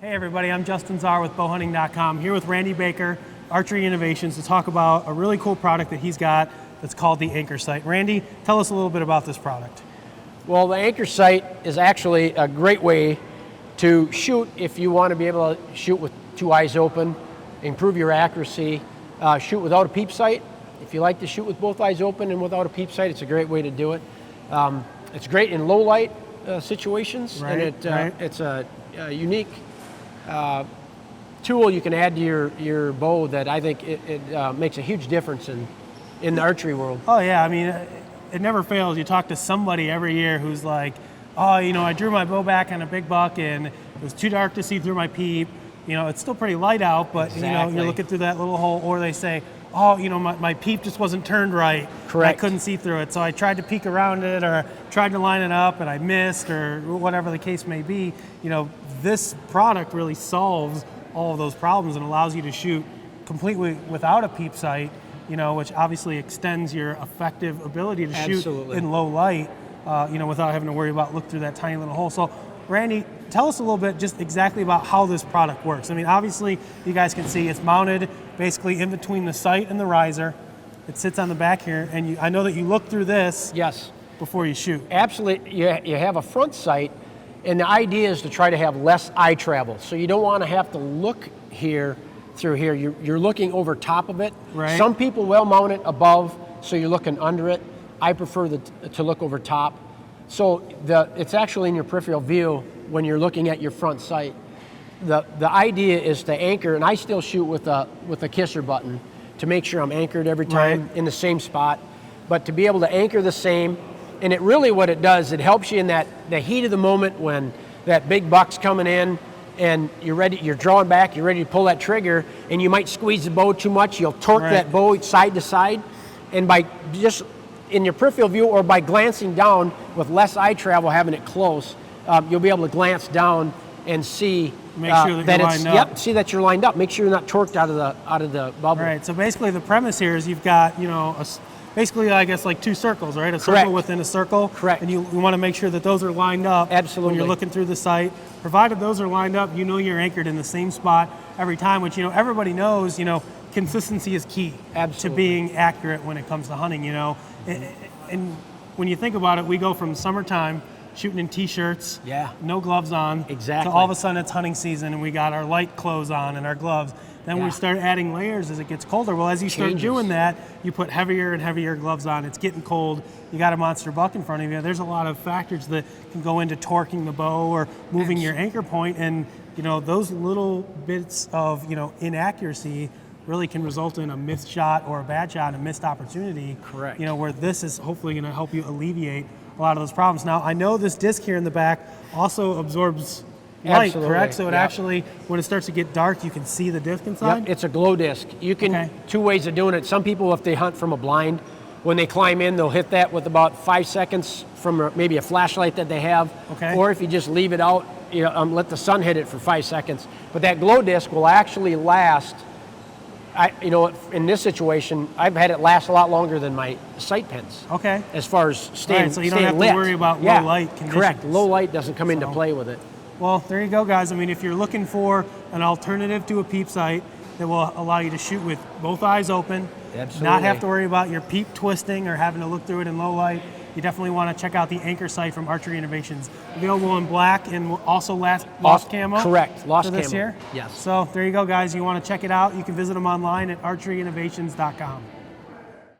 Hey everybody, I'm Justin Czar with bowhunting.com, here with Randy Baker, Archery Innovations, to talk about a really cool product that he's got that's called the anchor sight. Randy, tell us a little bit about this product. Well, the anchor sight is actually a great way to shoot if you want to be able to shoot with two eyes open, improve your accuracy, shoot without a peep sight. If you like to shoot with both eyes open and without a peep sight, it's a great way to do it. It's great in low light situations, and it's a unique tool you can add to your bow that I think it makes a huge difference in the archery world. Oh yeah, I mean, it never fails. You talk to somebody every year who's like, oh, you know, I drew my bow back on a big buck and it was too dark to see through my peep. You know, it's still pretty light out, but exactly. You know, you're looking through that little hole, or they say, oh, you know, my peep just wasn't turned right. Correct. I couldn't see through it, so I tried to peek around it or tried to line it up and I missed, or whatever the case may be. You know, this product really solves all of those problems and allows you to shoot completely without a peep sight, you know, which obviously extends your effective ability to shoot in low light, you know, without having to worry about look through that tiny little hole. So, Randy, tell us a little bit just exactly about how this product works. I mean, obviously, you guys can see it's mounted basically in between the sight and the riser. It sits on the back here, and I know that you look through this before you shoot. Absolutely. You have a front sight, and the idea is to try to have less eye travel. So you don't want to have to look here through here. You're looking over top of it. Right. Some people will mount it above, so you're looking under it. I prefer to look over top. So it's actually in your peripheral view when you're looking at your front sight. The idea is to anchor, and I still shoot with a kisser button to make sure I'm anchored every time in the same spot. But to be able to anchor the same, and it really what it does, it helps you in the heat of the moment when that big buck's coming in and you're drawing back, you're ready to pull that trigger, and you might squeeze the bow too much, you'll torque that bow side to side, and by just in your peripheral view or by glancing down with less eye travel, having it close, you'll be able to glance down and see Make sure that you're lined up. Yep, see that you're lined up. Make sure you're not torqued out of the bubble. Right. So basically, the premise here is you've got, you know, basically, I guess, like two circles, right? A circle within a circle. Correct. And you want to make sure that those are lined up. Absolutely. When you're looking through the sight. Provided those are lined up, you know you're anchored in the same spot every time, which, you know, everybody knows, you know, consistency is key to being accurate when it comes to hunting, you know. And when you think about it, we go from summertime shooting in t-shirts, no gloves on, to all of a sudden it's hunting season and we got our light clothes on and our gloves. Then we start adding layers as it gets colder. Well, as you start doing that, you put heavier and heavier gloves on. It's getting cold. You got a monster buck in front of you. There's a lot of factors that can go into torquing the bow or moving your anchor point, and you know those little bits of inaccuracy really can result in a missed shot or a bad shot, a missed opportunity. Correct. You know, where this is hopefully going to help you alleviate a lot of those problems. Now, I know this disc here in the back also absorbs light, correct? So it actually, when it starts to get dark, you can see the disc inside? Yep, it's a glow disc. You can, two ways of doing it. Some people, if they hunt from a blind, when they climb in, they'll hit that with about 5 seconds from maybe a flashlight that they have. Or if you just leave it out, let the sun hit it for 5 seconds. But that glow disc will actually last. In this situation, I've had it last a lot longer than my sight pins. As far as staying so you don't have lit. to worry about low light conditions. Correct. Low light doesn't come into play with it. Well, there you go, guys. I mean, if you're looking for an alternative to a peep sight that will allow you to shoot with both eyes open, not have to worry about your peep twisting or having to look through it in low light, you definitely want to check out the anchor sight from Archery Innovations. Available in black and also lost camo. Correct, lost this camo. Here. Yes. So there you go, guys. You want to check it out, you can visit them online at archeryinnovations.com.